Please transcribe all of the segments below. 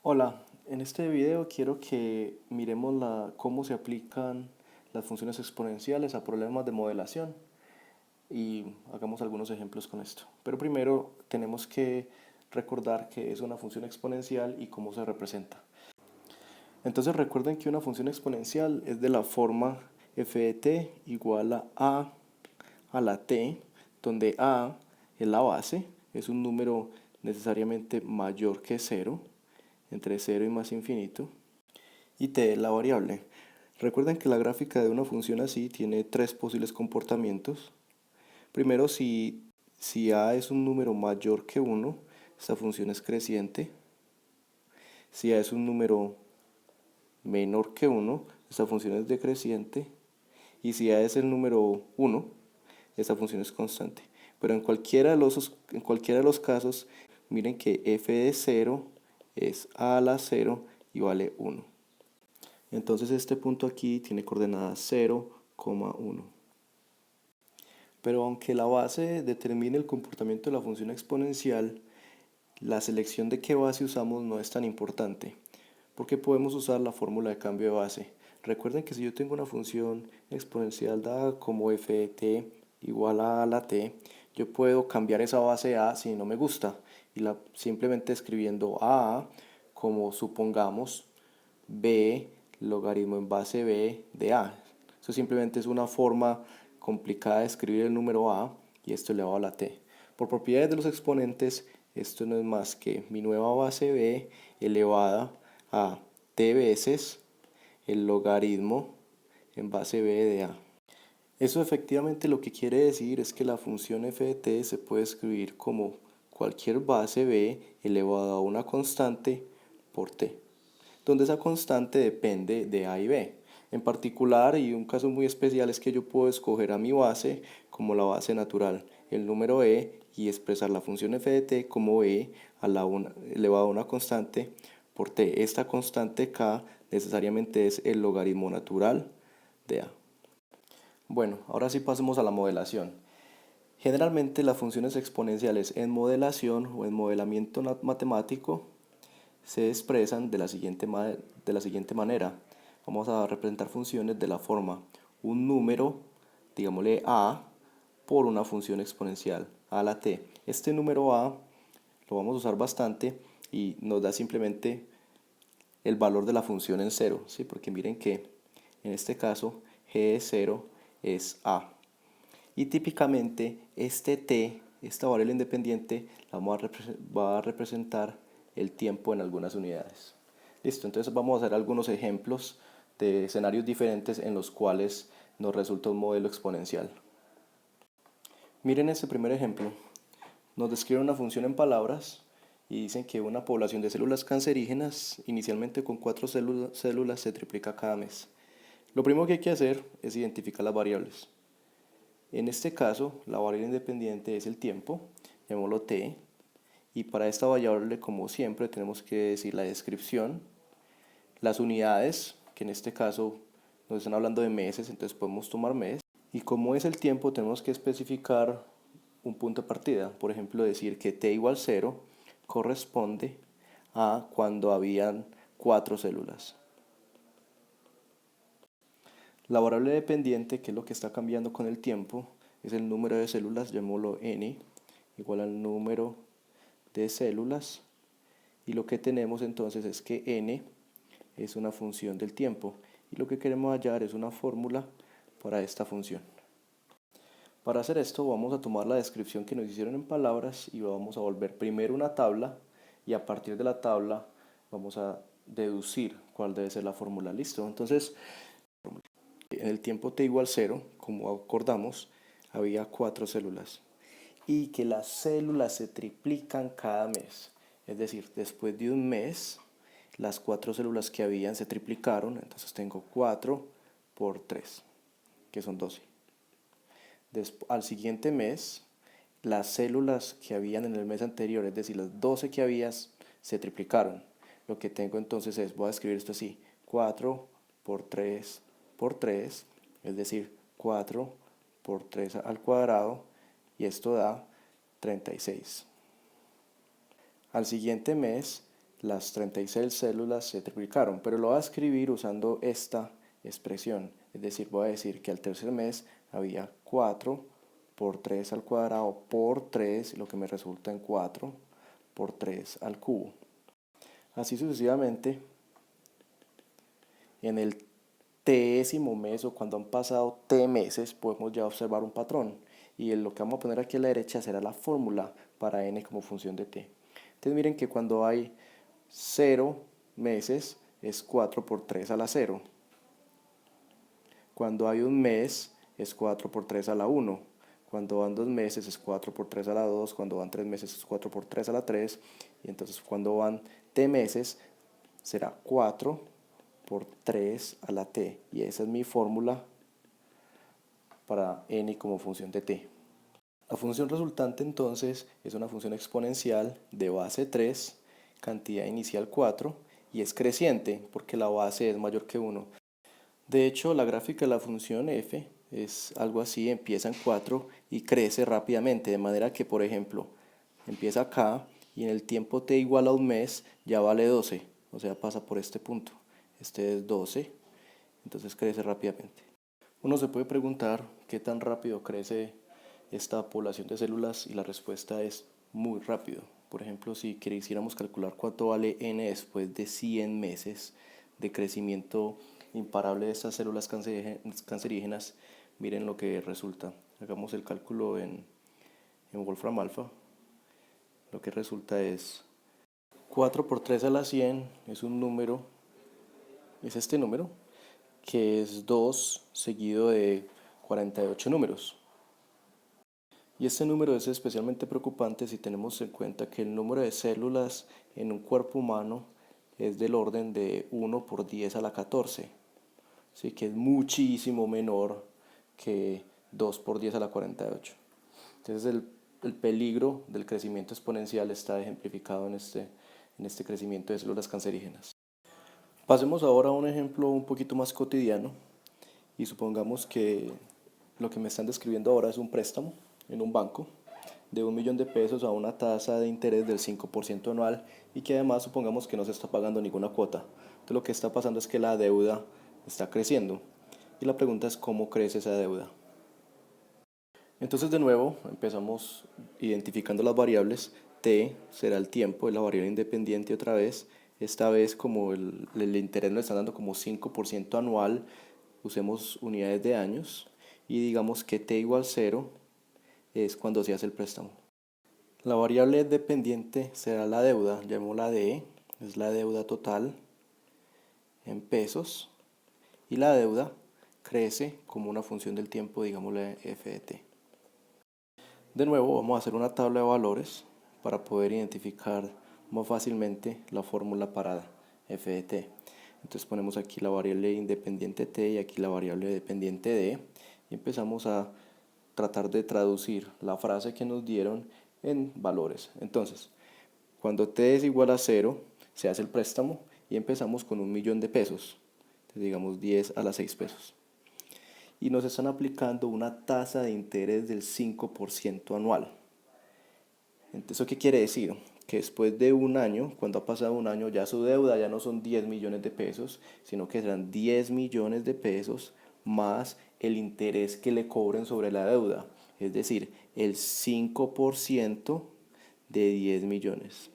Hola, en este video quiero que miremos cómo se aplican las funciones exponenciales a problemas de modelación y hagamos algunos ejemplos con esto. Pero primero tenemos que recordar qué es una función exponencial y cómo se representa. Entonces recuerden que una función exponencial es de la forma f de t igual a la t, donde a es la base, es un número necesariamente mayor que 0, entre 0 y más infinito, y t es la variable. Recuerden que la gráfica de una función así tiene tres posibles comportamientos. Primero, si a es un número mayor que 1, esta función es creciente. Si a es un número menor que 1, esta función es decreciente. Y si a es el número 1, esta función es constante. Pero en cualquiera de los casos, miren que f de 0 es a la 0 y vale 1. Entonces este punto aquí tiene coordenadas 0,1. Pero aunque la base determine el comportamiento de la función exponencial, la selección de qué base usamos no es tan importante, porque podemos usar la fórmula de cambio de base. Recuerden que si yo tengo una función exponencial dada como f de t igual a la t, yo puedo cambiar esa base a si no me gusta, y simplemente escribiendo a como supongamos b logaritmo en base b de a. Eso simplemente es una forma complicada de escribir el número a y esto elevado a la t. Por propiedades de los exponentes, esto no es más que mi nueva base b elevada a t veces el logaritmo en base b de a. Eso efectivamente lo que quiere decir es que la función f de t se puede escribir como cualquier base b elevada a una constante por t, donde esa constante depende de a y b. En particular, y un caso muy especial es que yo puedo escoger a mi base como la base natural, el número e, y expresar la función f de t como e elevado a una constante por t. Esta constante k necesariamente es el logaritmo natural de a. Bueno, ahora sí pasemos a la modelación. Generalmente las funciones exponenciales en modelación o en modelamiento matemático se expresan de la siguiente manera. Vamos a representar funciones de la forma un número, digámosle a, por una función exponencial a la t. Este número a lo vamos a usar bastante y nos da simplemente el valor de la función en cero, ¿sí? Porque miren que en este caso g de 0 es a. Y típicamente este t, esta variable independiente, va a representar el tiempo en algunas unidades. Listo, entonces vamos a hacer algunos ejemplos de escenarios diferentes en los cuales nos resulta un modelo exponencial. Miren este primer ejemplo. Nos describe una función en palabras y dicen que una población de células cancerígenas, inicialmente con 4 células, se triplica cada mes. Lo primero que hay que hacer es identificar las variables. En este caso, la variable independiente es el tiempo, llamémoslo t, y para esta variable, como siempre, tenemos que decir la descripción, las unidades, que en este caso nos están hablando de meses, entonces podemos tomar mes, y como es el tiempo, tenemos que especificar un punto de partida, por ejemplo, decir que t igual 0 corresponde a cuando habían 4 células. La variable dependiente, que es lo que está cambiando con el tiempo, es el número de células, llamémoslo n, igual al número de células. Y lo que tenemos entonces es que n es una función del tiempo. Y lo que queremos hallar es una fórmula para esta función. Para hacer esto vamos a tomar la descripción que nos hicieron en palabras y vamos a volver primero una tabla y a partir de la tabla vamos a deducir cuál debe ser la fórmula. Listo, entonces en el tiempo t igual 0, como acordamos, había 4 células. Y que las células se triplican cada mes. Es decir, después de un mes, las 4 células que habían se triplicaron. Entonces tengo 4 por 3, que son 12. Al siguiente mes, las células que habían en el mes anterior, es decir, las 12 que habías, se triplicaron. Lo que tengo entonces voy a escribir esto así, 4 por 3 por 3, es decir, 4 por 3 al cuadrado, y esto da 36. Al siguiente mes, las 36 células se triplicaron, pero lo voy a escribir usando esta expresión, es decir, voy a decir que al tercer mes había 4 por 3 al cuadrado por 3, lo que me resulta en 4 por 3 al cubo. Así sucesivamente, en el tésimo mes o cuando han pasado t meses podemos ya observar un patrón, y lo que vamos a poner aquí a la derecha será la fórmula para n como función de t. Entonces miren que cuando hay 0 meses es 4 por 3 a la 0. Cuando hay un mes es 4 por 3 a la 1. Cuando van 2 meses es 4 por 3 a la 2. Cuando van 3 meses es 4 por 3 a la 3. Y entonces cuando van t meses será 4 por 3 a la t. Y esa es mi fórmula para n como función de t. La función resultante entonces es una función exponencial de base 3, cantidad inicial 4, y es creciente porque la base es mayor que 1. De hecho, la gráfica de la función f es algo así, empieza en 4 y crece rápidamente, de manera que, por ejemplo, empieza acá y en el tiempo t igual a un mes ya vale 12, o sea, pasa por este punto. Este es 12, entonces crece rápidamente. Uno se puede preguntar qué tan rápido crece esta población de células, y la respuesta es muy rápido. Por ejemplo, si quisiéramos calcular cuánto vale n después de 100 meses de crecimiento imparable de estas células cancerígenas, miren lo que resulta. Hagamos el cálculo en Wolfram Alpha. Lo que resulta es 4 por 3 a la 100 es un número, es este número, que es 2 seguido de 48 números. Y este número es especialmente preocupante si tenemos en cuenta que el número de células en un cuerpo humano es del orden de 1 por 10 a la 14, ¿sí? Que es muchísimo menor que 2 por 10 a la 48. Entonces el peligro del crecimiento exponencial está ejemplificado en este crecimiento de células cancerígenas. Pasemos ahora a un ejemplo un poquito más cotidiano, y supongamos que lo que me están describiendo ahora es un préstamo en un banco de 1.000.000 de pesos a una tasa de interés del 5% anual, y que además supongamos que no se está pagando ninguna cuota. Entonces lo que está pasando es que la deuda está creciendo, y la pregunta es cómo crece esa deuda. Entonces de nuevo empezamos identificando las variables. T será el tiempo, es la variable independiente otra vez. Esta vez, como el interés nos está dando como 5% anual, usemos unidades de años y digamos que t igual 0 es cuando se hace el préstamo. La variable dependiente será la deuda, llamémosla D, es la deuda total en pesos, y la deuda crece como una función del tiempo, digámosle f de t. De nuevo vamos a hacer una tabla de valores para poder identificar más fácilmente la fórmula para f de t. Entonces ponemos aquí la variable independiente t y aquí la variable dependiente d, y empezamos a tratar de traducir la frase que nos dieron en valores. Entonces, cuando t es igual a 0, se hace el préstamo y empezamos con 1.000.000 de pesos. Entonces, digamos 10 a la 6 pesos. Y nos están aplicando una tasa de interés del 5% anual. Entonces, ¿eso qué quiere decir? Que después de un año, cuando ha pasado un año, ya su deuda ya no son 10.000.000 de pesos, sino que serán 10.000.000 de pesos más el interés que le cobren sobre la deuda, es decir, el 5% de 10.000.000.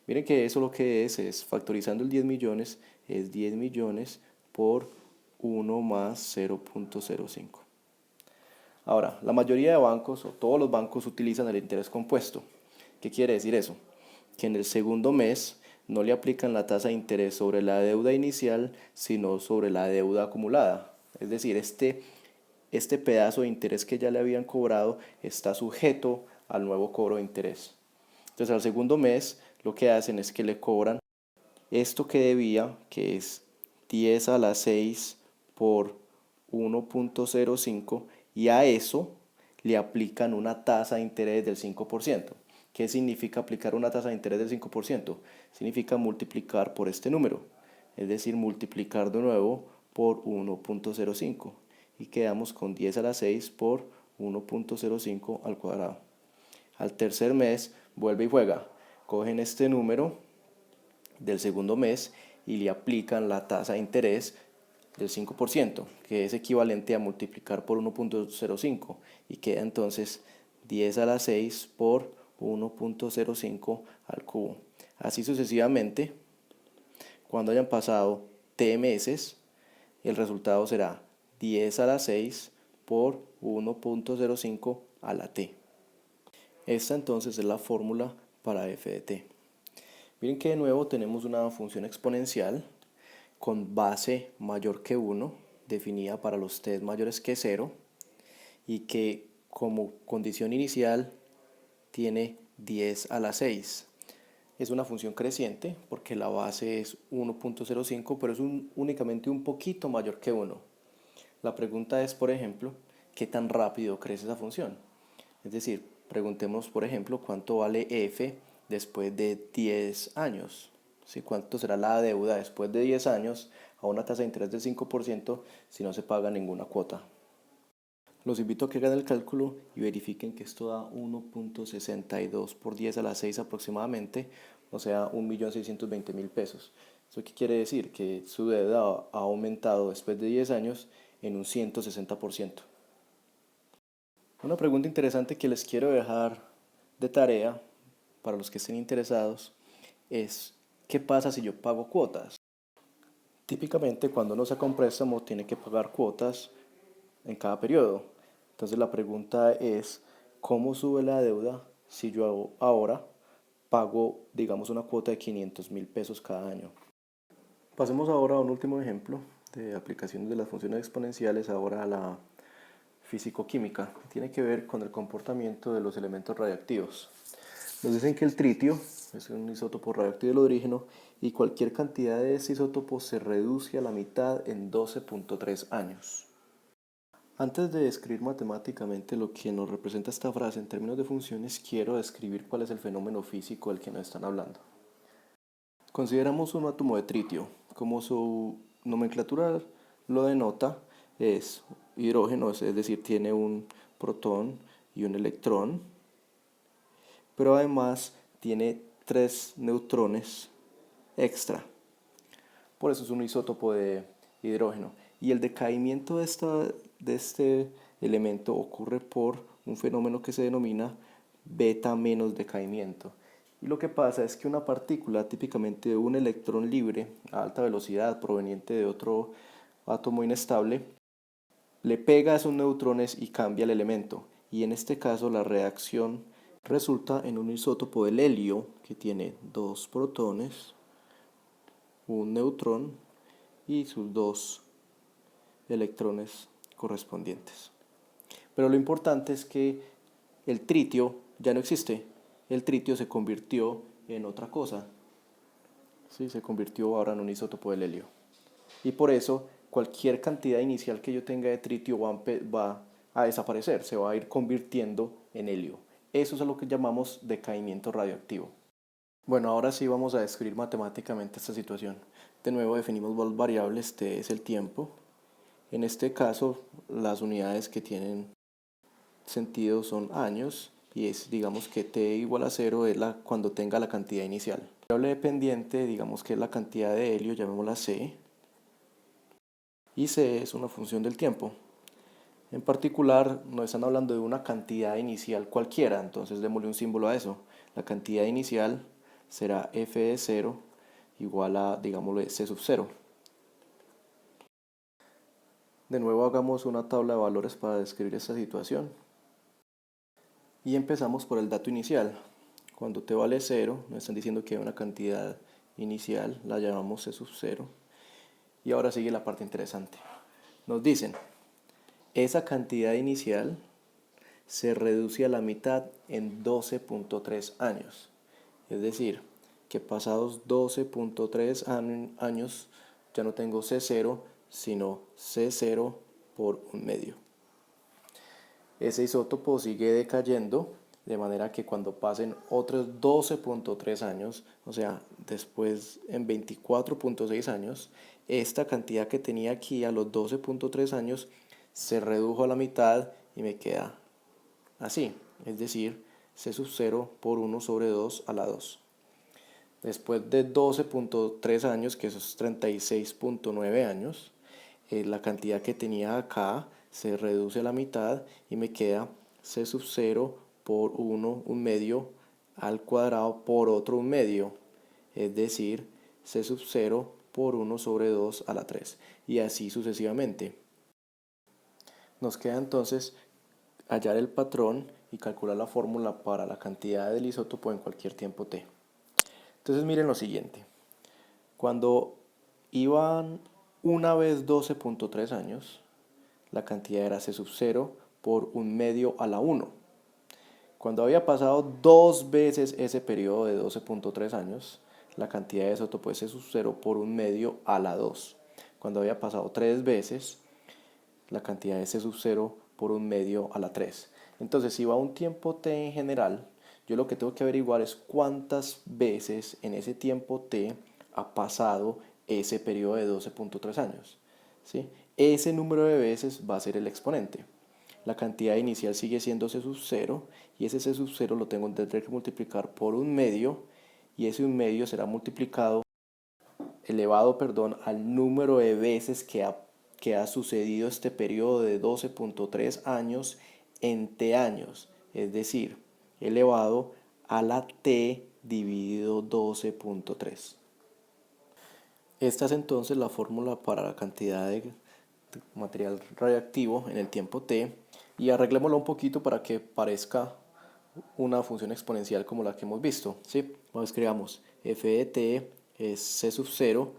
Miren que eso lo que es factorizando el 10.000.000, es 10.000.000 por 1 más 0.05. Ahora, la mayoría de bancos o todos los bancos utilizan el interés compuesto. ¿Qué quiere decir eso? Que en el segundo mes no le aplican la tasa de interés sobre la deuda inicial, sino sobre la deuda acumulada. Es decir, este pedazo de interés que ya le habían cobrado está sujeto al nuevo cobro de interés. Entonces, al segundo mes lo que hacen es que le cobran esto que debía, que es 10 a la 6 por 1.05, y a eso le aplican una tasa de interés del 5%. ¿Qué significa aplicar una tasa de interés del 5%? Significa multiplicar por este número, es decir, multiplicar de nuevo por 1.05, y quedamos con 10 a la 6 por 1.05 al cuadrado. Al tercer mes vuelve y juega, cogen este número del segundo mes y le aplican la tasa de interés del 5%, que es equivalente a multiplicar por 1.05 y queda entonces 10 a la 6 por 1.05 al cubo. Así sucesivamente, cuando hayan pasado t meses, el resultado será 10 a la 6 por 1.05 a la t. Esta entonces es la fórmula para f de t. Miren que de nuevo tenemos una función exponencial con base mayor que 1, definida para los t mayores que 0, y que como condición inicial tiene 10 a la 6. Es una función creciente porque la base es 1.05, pero es únicamente un poquito mayor que 1. La pregunta es, por ejemplo, ¿qué tan rápido crece esa función? Es decir, preguntemos, por ejemplo, cuánto vale f después de 10 años. ¿Sí? ¿Cuánto será la deuda después de 10 años a una tasa de interés del 5% si no se paga ninguna cuota? Los invito a que hagan el cálculo y verifiquen que esto da 1.62 por 10 a la 6 aproximadamente, o sea, 1.620.000 pesos. ¿Eso qué quiere decir? Que su deuda ha aumentado después de 10 años en un 160%. Una pregunta interesante que les quiero dejar de tarea para los que estén interesados es, ¿qué pasa si yo pago cuotas? Típicamente cuando uno saca un préstamo tiene que pagar cuotas en cada periodo. Entonces la pregunta es, ¿cómo sube la deuda si yo ahora pago, digamos, una cuota de 500.000 pesos cada año? Pasemos ahora a un último ejemplo de aplicaciones de las funciones exponenciales, ahora a la físico-química. Tiene que ver con el comportamiento de los elementos radiactivos. Nos dicen que el tritio es un isótopo radiactivo del hidrógeno y cualquier cantidad de ese isótopo se reduce a la mitad en 12.3 años. Antes de describir matemáticamente lo que nos representa esta frase en términos de funciones, quiero describir cuál es el fenómeno físico del que nos están hablando. Consideramos un átomo de tritio. Como su nomenclatura lo denota, es hidrógeno, es decir, tiene un protón y un electrón, pero además tiene 3 neutrones extra. Por eso es un isótopo de hidrógeno. Y el decaimiento de este elemento ocurre por un fenómeno que se denomina beta menos decaimiento. Y lo que pasa es que una partícula, típicamente de un electrón libre a alta velocidad proveniente de otro átomo inestable, le pega a esos neutrones y cambia el elemento. Y en este caso la reacción resulta en un isótopo del helio que tiene 2 protones, un neutrón y sus 2 electrones correspondientes. Pero lo importante es que el tritio ya no existe. El tritio se convirtió en otra cosa. ¿Sí? Se convirtió ahora en un isótopo del helio. Y por eso cualquier cantidad inicial que yo tenga de tritio va a desaparecer, se va a ir convirtiendo en helio. Eso es lo que llamamos decaimiento radioactivo. Bueno, ahora sí vamos a describir matemáticamente esta situación. De nuevo definimos dos variables, t es el tiempo. En este caso, las unidades que tienen sentido son años y es, digamos que t igual a 0 es cuando tenga la cantidad inicial. La variable dependiente, digamos que es la cantidad de helio, llamémosla c, y c es una función del tiempo. En particular, nos están hablando de una cantidad inicial cualquiera, entonces démosle un símbolo a eso. La cantidad inicial será f de 0 igual a, digámosle, c sub 0. De nuevo hagamos una tabla de valores para describir esta situación. Y empezamos por el dato inicial. Cuando t vale 0, nos están diciendo que hay una cantidad inicial, la llamamos c sub 0. Y ahora sigue la parte interesante. Nos dicen, esa cantidad inicial se reduce a la mitad en 12.3 años. Es decir, que pasados 12.3 años ya no tengo C0, sino C0 por un medio. Ese isótopo sigue decayendo, de manera que cuando pasen otros 12.3 años, o sea, después en 24.6 años, esta cantidad que tenía aquí a los 12.3 años se redujo a la mitad y me queda así, es decir, C sub 0 por 1 sobre 2 a la 2. Después de 12.3 años, que eso es 36.9 años, la cantidad que tenía acá se reduce a la mitad y me queda c sub 0 por 1, un medio, al cuadrado por otro un medio, es decir, c sub 0 por 1 sobre 2 a la 3, y así sucesivamente. Nos queda entonces hallar el patrón y calcular la fórmula para la cantidad del isótopo en cualquier tiempo t. Entonces miren lo siguiente. Cuando iban una vez 12.3 años, la cantidad era c sub 0 por un medio a la 1. Cuando había pasado dos veces ese periodo de 12.3 años, la cantidad de isótopo es c sub 0 por un medio a la 2. Cuando había pasado tres veces, la cantidad es c sub 0 por un medio a la 3. Entonces, si va un tiempo t en general, yo lo que tengo que averiguar es cuántas veces en ese tiempo t ha pasado ese periodo de 12.3 años. ¿Sí? Ese número de veces va a ser el exponente. La cantidad inicial sigue siendo c sub 0 y ese c sub 0 lo tendré que multiplicar por un medio, y ese un medio será elevado al número de veces que ha sucedido este periodo de 12.3 años en t años, es decir, elevado a la t dividido 12.3. Esta es entonces la fórmula para la cantidad de material radiactivo en el tiempo t, y arreglémoslo un poquito para que parezca una función exponencial como la que hemos visto, ¿sí? Entonces escribamos f de t es c sub 0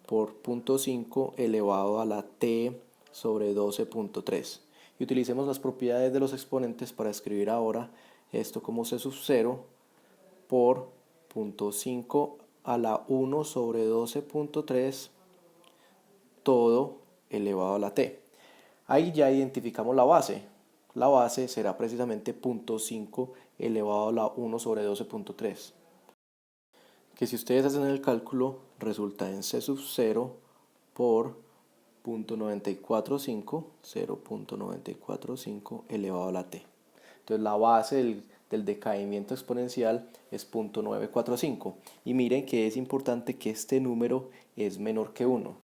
por 0.5 elevado a la t sobre 12.3, y utilicemos las propiedades de los exponentes para escribir ahora esto como c sub 0 por 0.5 a la 1 sobre 12.3 todo elevado a la t. Ahí ya identificamos la base. La base será precisamente 0.5 elevado a la 1 sobre 12.3, que si ustedes hacen el cálculo resulta en c sub 0 por 0.945 elevado a la t. Entonces la base del decaimiento exponencial es 0.945, y miren que es importante que este número es menor que 1,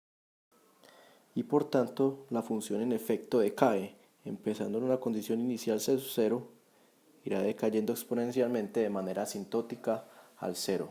y por tanto la función en efecto decae, empezando en una condición inicial c sub 0, irá decayendo exponencialmente de manera asintótica al 0.